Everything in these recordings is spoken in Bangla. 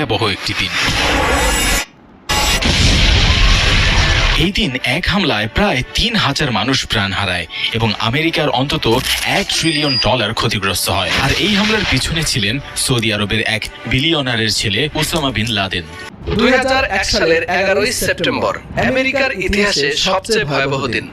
ভয়াবহ একটি দিন। এই দিন এক হামলায় প্রায় ৩,০০০ মানুষ প্রাণ হারায় এবং আমেরিকার অন্তত $1 ট্রিলিয়ন ক্ষতিগ্রস্ত হয়। আর এই হামলার পিছনে ছিলেন সৌদি আরবের এক বিলিয়নারের ছেলে ওসামা বিন লাদেন। 2001 সালের 11 সেপ্টেম্বর আমেরিকার ইতিহাসে সবচেয়ে ভয়াবহ দিন।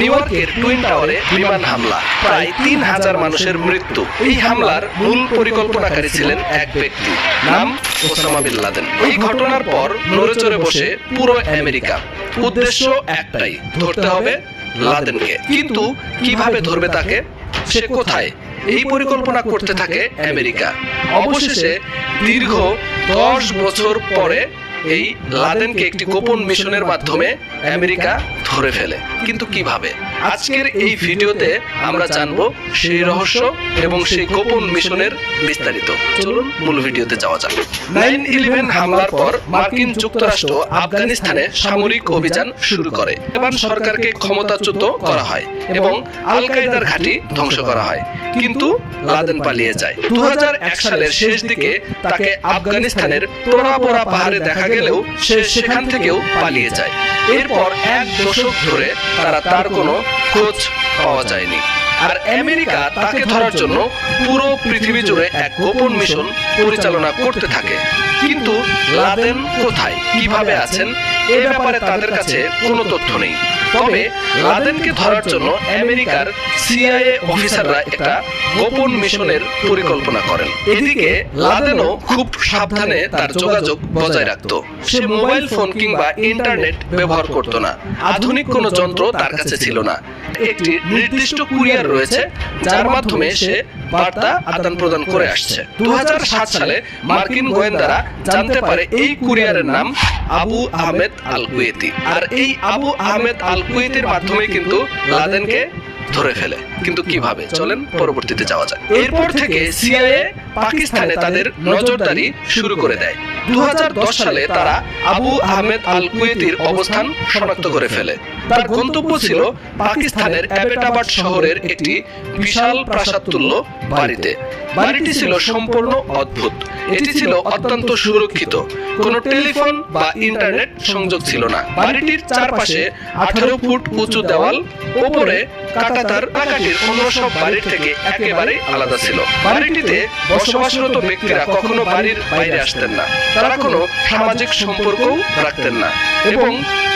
নিউ ইয়র্কের টুইন টাওয়ারে বিমান হামলা, প্রায় ৩,০০০ মানুষের মৃত্যু। এই হামলার মূল পরিকল্পনাকারী ছিলেন এক ব্যক্তি, নাম ওসামা বিন লাদেন। এই ঘটনার পর নড়েচড়ে বসে পুরো আমেরিকা। উদ্দেশ্য একটাই, ধরতে হবে লাদেনকে। কিন্তু কিভাবে ধরবে তাকে? সে কোথায়? এই পরিকল্পনা করতে থাকে আমেরিকা। অবশেষে দীর্ঘ 10 বছর পরে এই লাদেনকে একটি গোপন মিশনের মাধ্যমে আমেরিকা ধরে ফেলে। কিন্তু কিভাবে? আজকের এই ভিডিওতে আমরা জানবো সেই রহস্য এবং সেই গোপন মিশনের বিস্তারিত। চলুন মূল ভিডিওতে যাওয়া যাক। 9/11 হামলার পর মার্কিন যুক্তরাষ্ট্র আফগানিস্তানে সামরিক অভিযান শুরু করে। তালেবান সরকারকে ক্ষমতাচ্যুত করা হয় এবং আল কায়েদার ঘাঁটি ধ্বংস করা হয়। কিন্তু লাদেন পালিয়ে যায়। 2001 সালের শেষ দিকে তাকে আফগানিস্তানের তোরা পোরা পাহাড়ে দেখা গেলেও সে সেখান থেকেও পালিয়ে যায়। এরপর 1 দশক ধরে তার কোনো খোঁজ পাওয়া যায়নি। আর আমেরিকা তাকে ধরার জন্য পুরো পৃথিবী জুড়ে এক গোপন মিশন পরিচালনা করতে থাকে। কিন্তু লাদেন কোথায়, কিভাবে আছেন, এ ব্যাপারে তাদের কাছে কোনো তথ্য নেই। তবে লাদেনকে ধরার জন্য আমেরিকার সিআইএ অফিসাররা একটা গোপন মিশনের পরিকল্পনা করেন। এদিকে লাদেনও খুব সাবধানে তার যোগাযোগ বজায় রাখত। সে মোবাইল ফোন কিংবা ইন্টারনেট ব্যবহার করত না। আধুনিক কোনো যন্ত্র তার কাছে ছিল না। একটি নির্দিষ্ট কুরিয়ার রয়েছে যার মাধ্যমে সে বার্তা আদান প্রদান করে আসছে। 2007 সালে মার্কিন গোয়েন্দারা জানতে পারে এই কুরিয়ারের নাম আবু আহমেদ আল কুয়েতি। আর এই আবু আহমেদ আল কুয়েতির মাধ্যমে কিন্তু লাদেনকে ধরে ফেলে। কিন্তু কিভাবে? চলেন পরবর্তীতে যাওয়া যায়। এরপর থেকে সিআইএ পাকিস্তানে তাদের নজরদারি শুরু করে দেয়। 2010 সালে তারা আবু আহমেদ আল কুয়েতির অবস্থান শনাক্ত করে ফেলে। তার গন্তব্য ছিল পাকিস্তানের অ্যাবেটাবাদ শহরের একটি বিশাল প্রাসাদতুল্য বাড়িতে। বাড়িটি ছিল সম্পূর্ণ অদ্ভুত। এটি ছিল অত্যন্ত সুরক্ষিত। কোনো টেলিফোন বা ইন্টারনেট সংযোগ ছিল না। বাড়িটির চারপাশে 18 ফুট উঁচু দেওয়াল, উপরে কাঁটাতার। এলাকাটির অন্য সব বাড়ির থেকে একেবারে আলাদা ছিল। বাড়িটিতে বসবাসরত ব্যক্তিরা কখনো বাড়ির বাইরে আসতেন না। তারা কোনো সামাজিক সম্পর্কও রাখতেন না এবং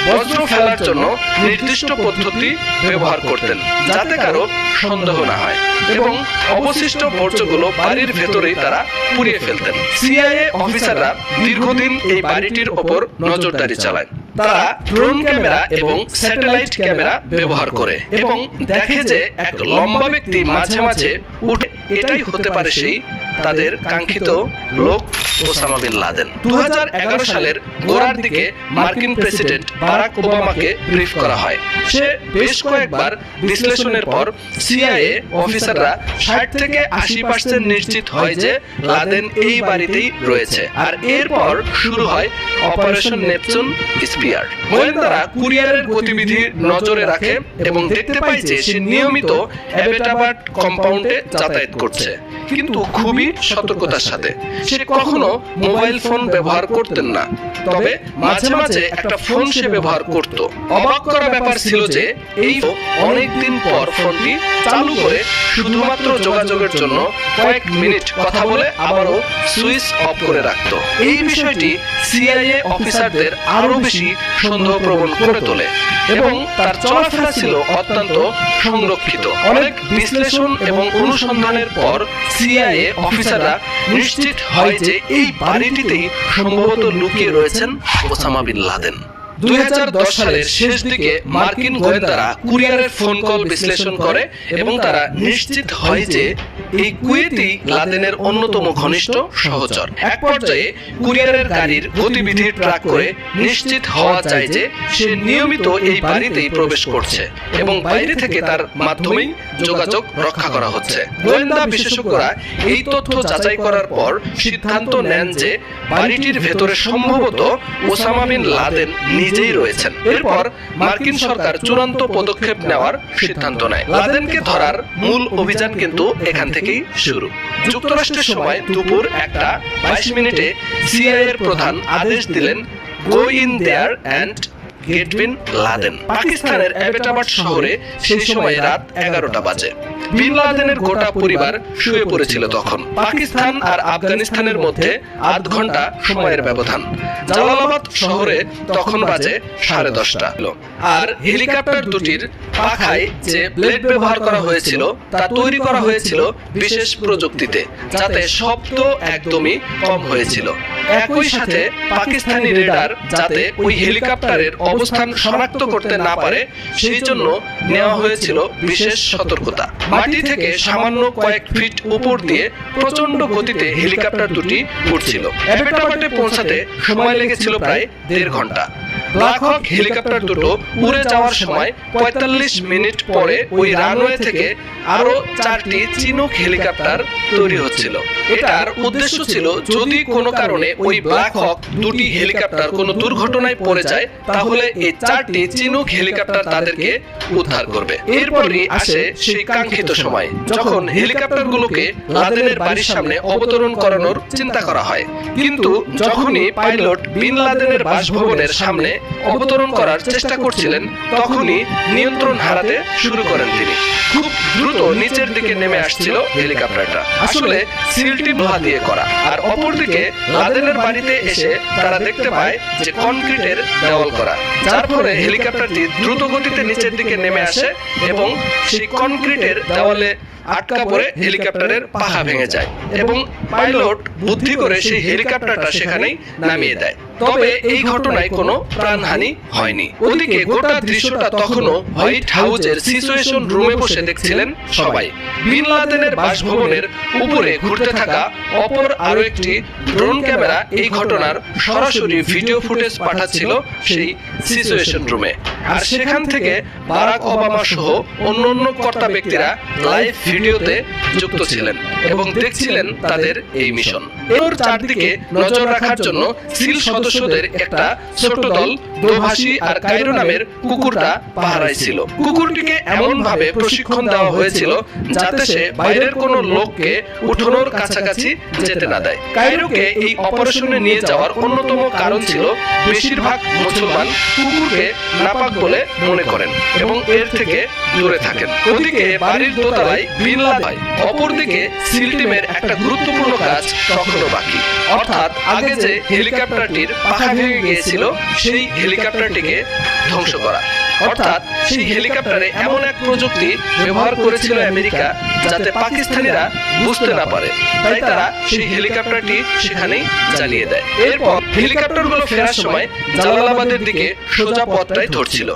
বজ্র ফেলার জন্য নির্দিষ্ট পদ্ধতি ব্যবহার করতেন যাতে কারো সন্দেহ না হয় এবং অবশিষ্ট বর্জ্যগুলো বাড়ির ভেতরেই তারা পুড়িয়ে ফেলতেন। সিআইএ অফিসাররা দীর্ঘদিন এই বাড়িটির ওপর নজরদারি চালায়। তারা ড্রোন ক্যামেরা এবং স্যাটেলাইট ক্যামেরা ব্যবহার করে এবং দেখে যে এক লম্বা ব্যক্তি মাঝে মাঝে উঠে। এটাই হতে পারে সেই তাদের কাঙ্ক্ষিত লোক ওসামা বিন লাদেন। 2011 সালের গোড়ার দিকে মার্কিন প্রেসিডেন্ট বারাক ওবামাকে ব্রিফ করা হয়। সে বেশ কয়েকবার বিশ্লেষণের পর সিআইএ অফিসাররা 60 থেকে 80% নিশ্চিত হয় যে লাদেন এই বাড়িতেই রয়েছে। আর এরপর শুরু হয় অপারেশন নেপচুন স্পিয়ার। গোয়েন্দারা কুরিয়ারের গতিবিধি নজরে রাখে এবং দেখতে পায় যে সে নিয়মিত অ্যাবেটাবাদ কম্পাউন্ডে যাতায়াত করছে, কিন্তু খুবই সতর্কতার সাথে। সে কখনো মোবাইল ফোন ব্যবহার করতেন না, তবে মাঝে মাঝে একটা ফোন সে ব্যবহার করত। অবাক করা ব্যাপার ছিল যে এই অনেকদিন পর ফোনটি চালু করে শুধুমাত্র যোগাযোগের জন্য কয়েক মিনিট কথা বলে আবারও সুইচ অফ করে রাখত। এই বিষয়টি সিআইএ অফিসারদের আরো বেশি সন্দেহপ্রবণ করে তোলে এবং তার চলাফেরা ছিল অত্যন্ত সংরক্ষিত। অনেক বিশ্লেষণ এবং অনুসন্ধানের পর সিআইএ অফিসাররা নিশ্চিত হয় যে এই বাড়িটিতেই সম্ভবত লুকিয়ে রয়েছেন ওসামা বিন লাদেন। 2010 সালের শেষ দিকে মার্কিন গোয়েন্দারা কুরিয়ারের ফোন কল বিশ্লেষণ করে এবং তারা নিশ্চিত হয় যে এই কুয়েতি লাদেনের অন্যতম ঘনিষ্ঠ সহচর। এক পর্যায়ে কুরিয়ারের গাড়ির গতিবিধি ট্র্যাক করে নিশ্চিত হওয়া যায় যে সে নিয়মিত এই বাড়িতেই প্রবেশ করছে এবং বাইরে থেকে তার মাধ্যমেই যোগাযোগ রক্ষা করা হচ্ছে। গোয়েন্দা বিশেষজ্ঞরা এই তথ্য যাচাই করার পর সিদ্ধান্ত নেন যে বাড়িটির ভেতরে সম্ভবত ওসামা বিন লাদেন নিজেই রয়েছেন। এরপর মার্কিন সরকার চূড়ান্ত পদক্ষেপ নেওয়ার সিদ্ধান্ত নেয়। লাদেনকে ধরার মূল অভিযান কিন্তু এখান থেকেই শুরু। যুক্তরাষ্ট্রের সময় দুপুর 1:22 সিআইএ এর প্রধান আদেশ দিলেন, go in there and get bin Laden. পাকিস্তানের অ্যাবেটাবাদ শহরে সেই সময় রাত 11টা বাজে। বিন লাদেনের গোটা পরিবার শুয়ে পড়েছিল তখন। পাকিস্তান আর আফগানিস্তানের মধ্যে 8 ঘন্টা সময়ের ব্যবধান। জালালাবাদ শহরে তখন বাজে 10:30। আর হেলিকপ্টার দুটির পাখায় যে ব্লেড ব্যবহার করা হয়েছিল তা তৈরি করা হয়েছিল বিশেষ প্রযুক্তিতে, যাতে শব্দ একদমই কম হয়েছিল। একই সাথে পাকিস্তানি রেডার যাতে ওই হেলিকপ্টারের অবস্থান শনাক্ত করতে না পারে সেই জন্য নেওয়া হয়েছিল বিশেষ সতর্কতা। মাটি থেকে সামান্য কয়েক ফিট উপর দিয়ে প্রচন্ড গতিতে হেলিকপ্টার দুটি উঠছিল। অ্যাবেটাবাদে পৌঁছাতে সময় লেগেছিল প্রায় 1.5 ঘন্টা। ব্ল্যাক হক হেলিকপ্টার দুটো উড়ে যাওয়ার সময় 45 মিনিট পরে ওই রানওয়ে থেকে আরো 4টি চিনুক হেলিকপ্টার তৈরি হচ্ছিল। এটার উদ্দেশ্য ছিল যদি কোনো কারণে ওই ব্ল্যাক হক দুটি হেলিকপ্টার কোনো দুর্ঘটনায় পড়ে যায় তাহলে এই 4টি চিনুক হেলিকপ্টার তাদেরকে উদ্ধার করবে। এরপরই আসে সেই কাঙ্ক্ষিত সময় যখন হেলিকপ্টারগুলোকে লাদেনের বাড়ির সামনে অবতরণ করানোর চিন্তা করা হয়। কিন্তু যখনই পাইলট বিন লাদেনের বাসভবনের সামনে অবতরণ করার চেষ্টা করছিলেন তখনই নিয়ন্ত্রণ হারাতে শুরু করেন তিনি। খুব দ্রুত নিচের দিকে নেমে আসছিল হেলিকপ্টারটা, আসলে সিলটি লোহা দিয়ে করা। আর অপরদিকে লাদেনের বাড়িতে এসে তারা দেখতে পায় যে কনক্রিটের দেওয়াল করা, যার ফলে হেলিকপ্টারটি দ্রুত গতিতে নিচের দিকে নেমে আসে এবং সেই কনক্রিটের দেওয়ালে আটকা পড়ে হেলিকপ্টারের পাখা ভেঙে যায় এবং পাইলট বুদ্ধি করে সেই হেলিকপ্টারটা সেখানেই নামিয়ে দেয়। তবে এই ঘটনায় কোনো প্রাণহানি হয়নি। ওদিকে গোটা দৃশ্যটা তখনও হোয়াইট হাউসের সিচুয়েশন রুমে বসে দেখছিলেন সবাই। বিন লাদেনের বাসভবনের উপরে ঘুরতে থাকা অপর আরো একটি ড্রোন ক্যামেরা এই ঘটনার সরাসরি ভিডিও ফুটেজ পাঠাচ্ছিল সেই সিচুয়েশন রুমে। আর সেখান থেকে বারাক ওবামা সহ অন্যান্য কর্তা ব্যক্তিরা লাইভ ভিডিওতে যুক্ত ছিলেন এবং দেখছিলেন তাদের এই মিশন। এর চারদিকে নজর রাখার জন্য সিল সদস্যদের একটা ছোট দল দোভাষী আর কাইরো নামের কুকুরটা পাহারায় ছিল। কুকুরটিকে এমন ভাবে প্রশিক্ষণ দেওয়া হয়েছিল যাতে সে বাইরের কোনো লোককে উঠোনের কাছাকাছি যেতে না দেয়। কাইরোকে এই অপারেশনে নিয়ে যাওয়ার অন্যতম কারণ ছিল বেশিরভাগ মুসলমান কুকুরকে নাপাক বলে মনে করেন এবং এর থেকে দূরে থাকেন। ওদিকে বাড়ির দোতলায় বিন লাদেন, অপরদিকে সিল টিমের একটা গুরুত্বপূর্ণ কাজ তখনও বাকি, অর্থাৎ আগে যে হেলিকপ্টারটির পাখা ভেঙে গিয়েছিল সেই হেলিকপ্টারটিকে ধ্বংস করা। অর্থাৎ সেই হেলিকপ্টারে এমন এক প্রযুক্তি ব্যবহার করেছিল আমেরিকা যাতে পাকিস্তানিরা বুঝতে না পারে, তাই তারা সেই হেলিকপ্টারটি সেখানেই জ্বালিয়ে দেয়। এরপর হেলিকপ্টারগুলো ফেরার সময় জালালাবাদের দিকে সোজা পথটাই ধরছিল।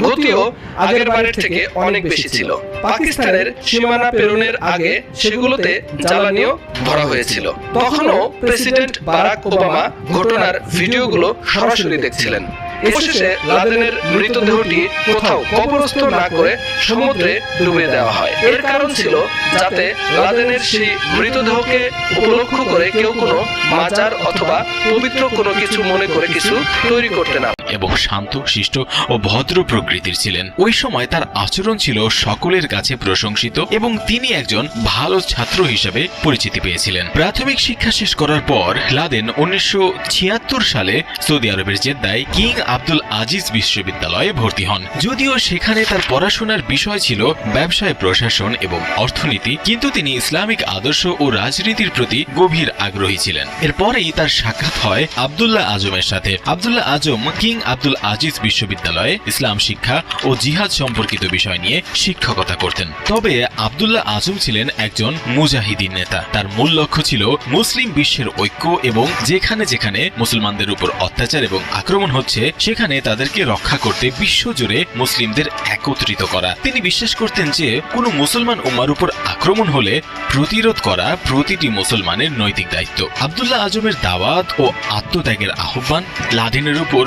গতিও আগের বারের থেকে অনেক বেশি ছিল। পাকিস্তানের সীমানা পেরোনের আগে সেগুলোতে জ্বালানিও ভরা হয়েছিল। তখনও প্রেসিডেন্ট বারাক ওবামা ঘটনার ভিডিওগুলো সরাসরি দেখছিলেন। অবশেষে লাদেনের মৃতদেহটি কোথাও কবরস্থ না করে সমুদ্রে ডুবিয়ে দেওয়া হয়। এর কারণ ছিল যাতে লাদেনের সেই মৃতদেহকে উপলক্ষ করে কেউ কোনো মাজার অথবা পবিত্র কোনো কিছু মনে করে কিছু তৈরি করতে না। এবং শান্ত, শিষ্ট ও ভদ্র প্রকৃতির ছিলেন। ওই সময় তার আচরণ ছিল সকলের কাছে প্রশংসিত এবং তিনি একজন ভালো ছাত্র হিসেবে পরিচিতি পেয়েছিলেন। প্রাথমিক শিক্ষা শেষ করার পর লাদেন 1976 সালে সৌদি আরবের জেদ্দায় কিং আব্দুল আজিজ বিশ্ববিদ্যালয়ে ভর্তি হন। যদিও সেখানে তার পড়াশোনার বিষয় ছিল ব্যবসায় প্রশাসন এবং অর্থনীতি, কিন্তু তিনি ইসলামিক আদর্শ ও রাজনীতির প্রতি গভীর আগ্রহী ছিলেন। এরপরেই তার সাক্ষাৎ হয় আব্দুল্লাহ আজমের সাথে। আব্দুল্লাহ আজম কিং আব্দুল আজিজ বিশ্ববিদ্যালয়ে ইসলাম শিক্ষা ও জিহাদ সম্পর্কিত বিষয় নিয়ে শিক্ষকতা করতেন। তবে আব্দুল্লাহ আজম ছিলেন একজন মুজাহিদিন নেতা। তার মূল লক্ষ্য ছিল মুসলিম বিশ্বের ঐক্য এবং যেখানে যেখানে মুসলমানদের উপর অত্যাচার এবং আক্রমণ হচ্ছে সেখানে তাদেরকে রক্ষা করতে বিশ্বজুড়ে মুসলিমদের একত্রিত করা। তিনি বিশ্বাস করতেন যে কোনো মুসলমান উম্মার উপর আক্রমণ হলে প্রতিরোধ করা প্রতিটি মুসলমানের নৈতিক দায়িত্ব। আব্দুল্লাহ আজমের দাওয়াত ও আত্মত্যাগের আহ্বান লাদেনের উপর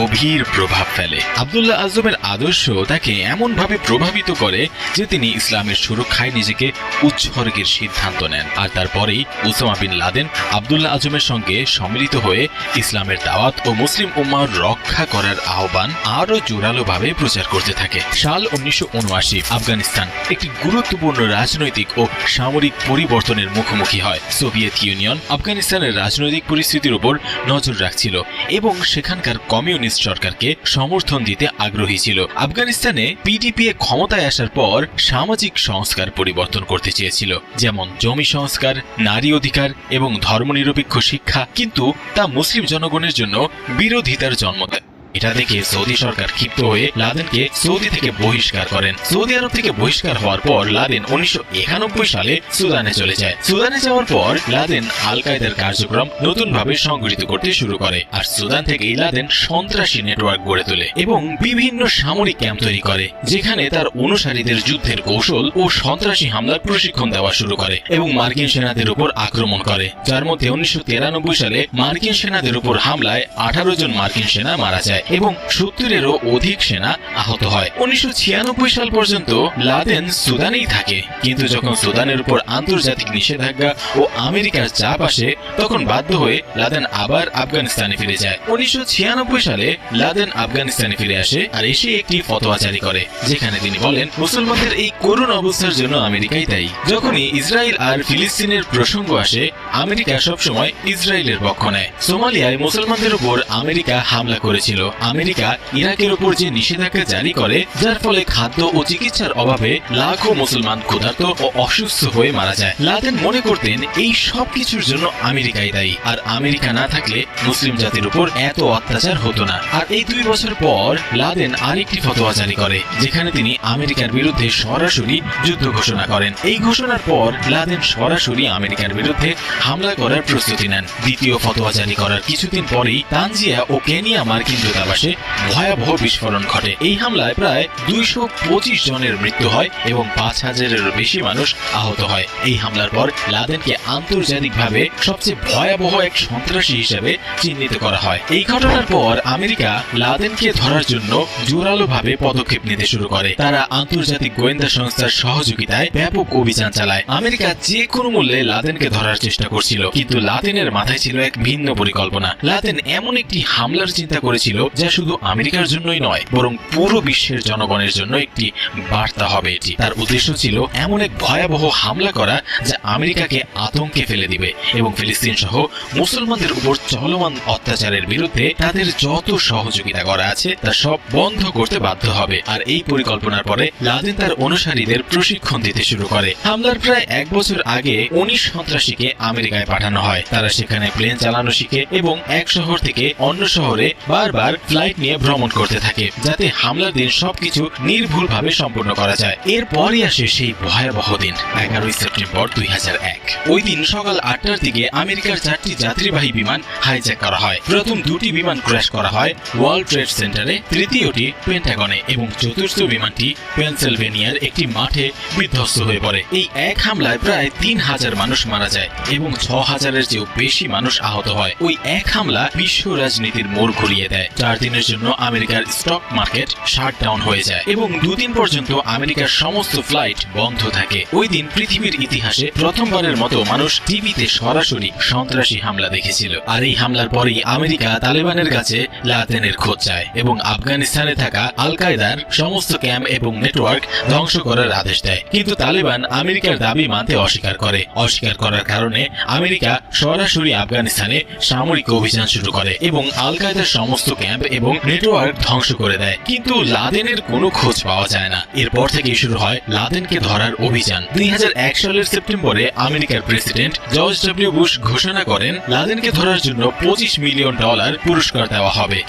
গভীর প্রভাব ফেলে। আব্দুল্লাহ আজমের আদর্শ তাকে এমনভাবে প্রভাবিত করে যে তিনি ইসলামের সুরক্ষায় নিজেকে উৎসর্গের সিদ্ধান্ত নেন। আর তারপরেই ওসামা বিন লাদেন আব্দুল্লাহ আজমের সঙ্গে সম্মিলিত হয়ে ইসলামের দাওয়াত ও মুসলিম উম্মাহর রক্ষা করার আহ্বান আরো জোরালোভাবে প্রচার করতে থাকে। সাল 1979 আফগানিস্তান একটি গুরুত্বপূর্ণ রাজনৈতিক ও সামরিক পরিবর্তনের মুখোমুখি হয়। সোভিয়েত ইউনিয়ন আফগানিস্তানের রাজনৈতিক পরিস্থিতির উপর নজর রাখছিল এবং সেখানকার কমিউনিস্ট সরকারকে সমর্থন দিতে আগ্রহী ছিল। আফগানিস্তানে পিডিপি ক্ষমতায় আসার পর সামাজিক সংস্কার পরিবর্তন করতে চেয়েছিল, যেমন জমি সংস্কার, নারী অধিকার এবং ধর্মনিরপেক্ষ শিক্ষা, কিন্তু তা মুসলিম জনগণের জন্য বিরোধিতার জন্ম দেয়। এটা দেখে সৌদি সরকার ক্ষিপ্ত হয়ে লাদেনকে সৌদি থেকে বহিষ্কার করেন। সৌদি আরব থেকে বহিষ্কার হওয়ার পর লাদেন 1991 সালে সুদানে চলে যায়। সুদানে যাওয়ার পর লাদেন আল কায়দার কার্যক্রম নতুনভাবে সংগঠিত করতে শুরু করে, আর সুদান থেকেই লাদেন সন্ত্রাসী নেটওয়ার্ক গড়ে তোলে এবং বিভিন্ন সামরিক ক্যাম্প তৈরি করে, যেখানে তার অনুসারীদের যুদ্ধের কৌশল ও সন্ত্রাসী হামলার প্রশিক্ষণ দেওয়া শুরু করে এবং মার্কিন সেনাদের উপর আক্রমণ করে, যার মধ্যে 1993 সালে মার্কিন সেনাদের উপর হামলায় 18 জন মার্কিন সেনা মারা যায় এবং 70-এরও অধিক সেনা আহত হয়। 1996 সাল পর্যন্ত লাদেন সুদানেই থাকে, কিন্তু যখন সুদানের উপর আন্তর্জাতিক নিষেধাজ্ঞা ও আমেরিকার চাপ আসে, তখন বাধ্য হয়ে লাদেন আবার আফগানিস্তানে ফিরে যায়। 1996 সালে লাদেন আফগানিস্তানে ফিরে আসে আর এসে একটি ফতোয়া জারি করে, যেখানে তিনি বলেন মুসলমানদের এই করুণ অবস্থার জন্য আমেরিকাই দায়ী। যখনই ইসরায়েল আর ফিলিস্তিনের প্রসঙ্গ আসে, আমেরিকা সবসময় ইসরায়েলের পক্ষ নেয়। সোমালিয়ায় মুসলমানদের উপর আমেরিকা হামলা করেছিল। আমেরিকা ইরাকের উপর যে নিষেধাজ্ঞা জারি করে, যার ফলে খাদ্য ও চিকিৎসার অভাবে লাখো মুসলমান ক্ষুধার্ত ও অসুস্থ হয়ে মারা যায়। লাদেন মনে করতেন এই সব কিছুর জন্য আমেরিকাই দায়ী, আর আমেরিকা না থাকলে মুসলিম জাতির উপর এত অত্যাচার হতো না। আর এই 2 বছর পর লাদেন আরেকটি ফতোয়া জারি করে, যেখানে তিনি আমেরিকার বিরুদ্ধে সরাসরি যুদ্ধ ঘোষণা করেন। এই ঘোষণার পর লাদেন সরাসরি আমেরিকার বিরুদ্ধে হামলা করার প্রস্তুতি নেন। দ্বিতীয় ফতোয়া জারি করার কিছুদিন পরেই তানজিয়া ও কেনিয়া মার্কিন দূতাবাসে ভয়াবহ বিস্ফোরণ ঘটে। এই হামলায় প্রায় 225 জনের মৃত্যু হয় এবং 5000-এরও বেশি মানুষ আহত হয়। এই হামলার পর লাদেনকে আন্তর্জাতিকভাবে সবচেয়ে ভয়াবহ এক সন্ত্রাসী হিসেবে চিহ্নিত করা হয়। এই ঘটনার পর আমেরিকা লাদেনকে ধরার জন্য জোরালোভাবে পদক্ষেপ নিতে শুরু করে। তারা আন্তর্জাতিক গোয়েন্দা সংস্থার সহযোগিতায় ব্যাপক অভিযান চালায়। আমেরিকা যে কোনো মূল্যে লাদেনকে ধরার চেষ্টা করছিল, কিন্তু লাদেনের মাথায় ছিল এক ভিন্ন পরিকল্পনা। লাদেন এমন একটি হামলার চিন্তা করেছিল যা শুধু আমেরিকার জন্যই নয়, বরং পুরো বিশ্বের জনগণের জন্য একটি বার্তা হবে। এটি তার উদ্দেশ্য ছিল এমন এক ভয়াবহ হামলা করা যা আমেরিকাকে আতঙ্কে ফেলে দিবে এবং ফিলিস্তিন সহ মুসলমানদের উপর চলমান অত্যাচারের বিরুদ্ধে তাদের যত সহযোগিতা করা আছে তা সব বন্ধ করতে বাধ্য হবে। আর এই পরিকল্পনার পরে লাদেন তার অনুসারীদের প্রশিক্ষণ দিতে শুরু করে। হামলার প্রায় 1 বছর আগে 19 সন্ত্রাসীকে আমেরিকায় পাঠানো হয়। তারা সেখানে প্লেন চালানো শিখে এবং এক শহর থেকে অন্য শহরে বারবার ফ্লাইট নিয়ে ভ্রমণ করতে থাকে, যাতে হামলার দিন সবকিছু নির্ভুলভাবে সম্পন্ন করা যায়। এরপরই আসে সেই ভয়াবহ দিন, 11 সেপ্টেম্বর 2001। ওই দিন সকাল 8টার দিকে আমেরিকার 4টি যাত্রীবাহী বিমান হাইজ্যাক করা হয়। প্রথম 2টি বিমান ক্র্যাশ করা হয় ওয়ার্ল্ড ট্রেড সেন্টারে, তৃতীয়টি পেন্টাগনে এবং চতুর্থ বিমানটি পেনসিলভেনিয়ার একটি মাঠে বিধ্বস্ত হয়ে পড়ে। এই এক হামলায় প্রায় 3000 মানুষ মারা যায় এবং 6000-এর চেয়েও বেশি মানুষ আহত হয়। ওই এক হামলা বিশ্ব রাজনীতির মোড় ঘুরিয়ে দেয়। 4 দিনের জন্য আমেরিকার স্টক মার্কেট শাটডাউন হয়ে যায় এবং 2 দিন পর্যন্ত আমেরিকার সমস্ত ফ্লাইট বন্ধ থাকে। ওই দিন পৃথিবীর ইতিহাসে প্রথমবারের মতো মানুষ টিভিতে সরাসরি সন্ত্রাসী হামলা দেখেছিল। আর এই হামলার পরেই আমেরিকা তালেবানের কাছে লাদেনের খোঁজ চায় এবং আফগানিস্তানে থাকা আল কায়দার সমস্ত ক্যাম্প এবং নেটওয়ার্ক ধ্বংস করার আদেশ দেয়। কিন্তু তালেবান আমেরিকার দাবি মানতে অস্বীকার করে। অস্বীকার করার কারণে আমেরিকা সরাসরি আফগানিস্তানে সামরিক অভিযান শুরু করে এবং আল কায়দার সমস্ত ক্যাম্প এবং নেটওয়ার্ক ধ্বংস করে দেয়। কিন্তু লাদেনের কোনো খোঁজ পাওয়া যায় না। এরপর থেকেই শুরু হয় লাদেনকে ধরার অভিযান। 2001 সালের সেপ্টেম্বরে আমেরিকার প্রেসিডেন্ট জর্জ ডব্লিউ বুশ ঘোষণা করেন লাদেনকে ধরার জন্য $25 মিলিয়ন পুরস্কার দেওয়া হবে।